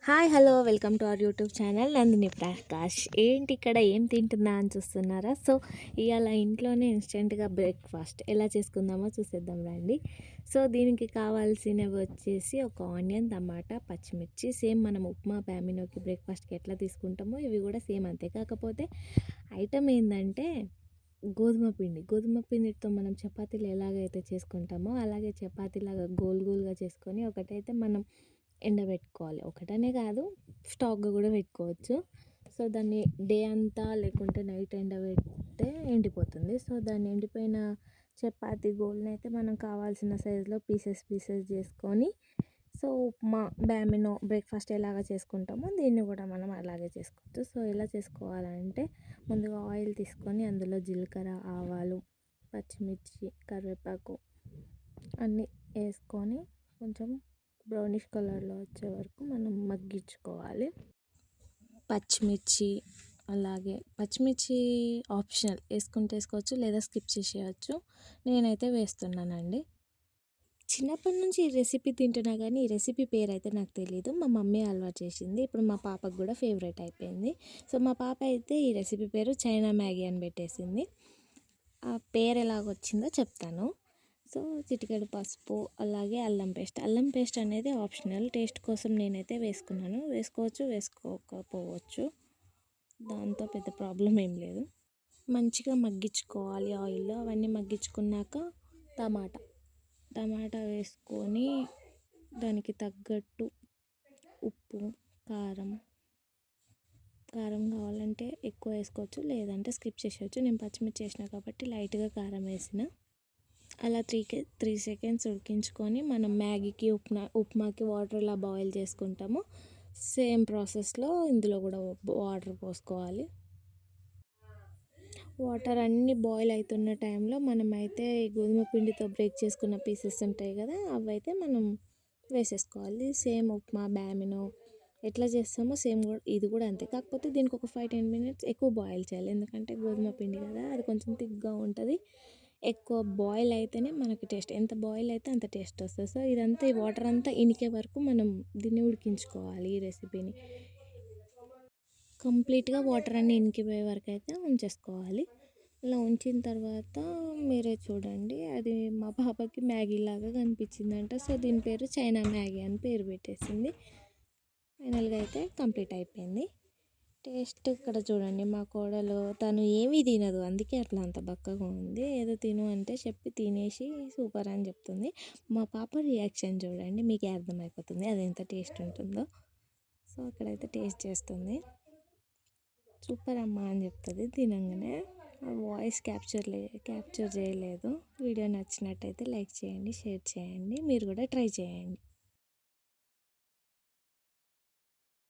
Hi hello welcome to our YouTube channel Nandini Prakash. ఏంటి ఇక్కడ ఏం తింటున్నా అని చూస్తున్నారా? సో ఇవాళ ఇంట్లోనే ఇన్స్టెంట్గా బ్రేక్ఫాస్ట్ ఎలా చేసుకుందామో చూసేద్దాం రండి. సో దీనికి కావాల్సినవి వచ్చేసి ఒక ఆనియన్, టమాటా, పచ్చిమిర్చి. సేమ్ మనం ఉప్మా బ్యామినోకి బ్రేక్ఫాస్ట్కి ఎట్లా తీసుకుంటామో ఇవి కూడా సేమ్ అంతే. కాకపోతే ఐటమ్ ఏంటంటే గోధుమ పిండితో మనం చపాతీలు ఎలాగైతే చేసుకుంటామో అలాగే చపాతీలాగా గోల్ గోల్గా చేసుకొని ఒకటైతే మనం ఎండబెట్టుకోవాలి. ఒకటనే కాదు, స్టాక్గా కూడా పెట్టుకోవచ్చు. సో దాన్ని డే అంతా లేకుంటే నైట్ ఎండబెడితే ఎండిపోతుంది. సో దాన్ని ఎండిపోయిన చపాతీ గోల్ని అయితే మనం కావాల్సిన సైజులో పీసెస్ చేసుకొని, సో ఉప్మా బ్యామినో బ్రేక్ఫాస్ట్ ఎలాగ చేసుకుంటామో దీన్ని కూడా మనం అలాగే చేసుకోవచ్చు. సో ఎలా చేసుకోవాలంటే ముందుగా ఆయిల్ తీసుకొని అందులో జీలకర్ర, ఆవాలు, పచ్చిమిర్చి, కరివేపాకు అన్నీ వేసుకొని కొంచెం బ్రౌనిష్ కలర్లో వచ్చే వరకు మనం మగ్గించుకోవాలి. పచ్చిమిర్చి ఆప్షనల్, వేసుకుంటే వేసుకోవచ్చు లేదా స్కిప్ చేసేయచ్చు. నేనైతే వేస్తున్నానండి. చిన్నప్పటి నుంచి ఈ రెసిపీ తింటున్నా కానీ ఈ రెసిపీ పేరు అయితే నాకు తెలియదు. మా మమ్మీ అలవాటు చేసింది. ఇప్పుడు మా పాపకు కూడా ఫేవరెట్ అయిపోయింది. సో మా పాప అయితే ఈ రెసిపీ పేరు చైనా మ్యాగీ అని పెట్టేసింది. ఆ పేరు ఎలాగొచ్చిందో చెప్తాను. సో చిటికెడు పసుపు, అలాగే అల్లం పేస్ట్ అనేది ఆప్షనల్. టేస్ట్ కోసం నేనైతే వేసుకున్నాను. వేసుకోవచ్చు, వేసుకోకపోవచ్చు, దాంతో పెద్ద ప్రాబ్లం ఏం లేదు. మంచిగా మగ్గించుకోవాలి ఆయిల్లో. అవన్నీ మగ్గించుకున్నాక టమాటా వేసుకొని దానికి తగ్గట్టు ఉప్పు, కారం కావాలంటే ఎక్కువ వేసుకోవచ్చు, లేదంటే స్కిప్ చేసేయచ్చు. నేను పచ్చిమిర్చి వేసిన కాబట్టి లైట్గా కారం వేసిన. అలా 3 సెకండ్స్ ఉడికించుకొని మనం మ్యాగీకి, ఉప్మాకి వాటర్ ఎలా బాయిల్ చేసుకుంటామో సేమ్ ప్రాసెస్లో ఇందులో కూడా వాటర్ పోసుకోవాలి. వాటర్ అన్నీ బాయిల్ అవుతున్న టైంలో మనమైతే గోధుమ పిండితో బ్రేక్ చేసుకున్న పీసెస్ ఉంటాయి కదా, అవైతే మనం వేసేసుకోవాలి. సేమ్ ఉప్మా బ్యామినో ఎట్లా చేస్తామో సేమ్ ఇది కూడా అంతే. కాకపోతే దీనికి ఒక 5-10 మినిట్స్ ఎక్కువ బాయిల్ చేయాలి. ఎందుకంటే గోధుమ పిండి కదా, అది కొంచెం థిక్గా ఉంటుంది. ఎక్కువ బాయిల్ అయితేనే మనకి టేస్ట్, ఎంత బాయిల్ అయితే అంత టేస్ట్ వస్తుంది. సో ఇదంతా ఈ వాటర్ అంతా ఇనికే వరకు మనం దీన్ని ఉడికించుకోవాలి. ఈ రెసిపీని కంప్లీట్గా వాటర్ అన్నీ ఇనికిపోయే వరకు అయితే ఉంచేసుకోవాలి. ఇలా ఉంచిన తర్వాత మీరే చూడండి, అది మా పాపకి మ్యాగీ లాగా కనిపించిందంట. సో దీని పేరు చైనా మ్యాగీ అని పేరు పెట్టేసింది. ఫైనల్గా అయితే కంప్లీట్ అయిపోయింది. టేస్ట్ ఇక్కడ చూడండి, మా కోడలు తను ఏమీ తినదు, అందుకే అట్లా అంత బక్కగా ఉంది. ఏదో తిను అంటే చెప్పి తినేసి సూపర్ అని చెప్తుంది. మా పాప రియాక్షన్ చూడండి, మీకే అర్థమైపోతుంది అది ఎంత టేస్ట్ ఉంటుందో. సో అక్కడైతే టేస్ట్ చేస్తుంది, సూపర్ అమ్మా అని చెప్తుంది తినంగానే. వాయిస్ క్యాప్చర్ చేయలేదు. వీడియో నచ్చినట్టయితే లైక్ చేయండి, షేర్ చేయండి, మీరు కూడా ట్రై చేయండి.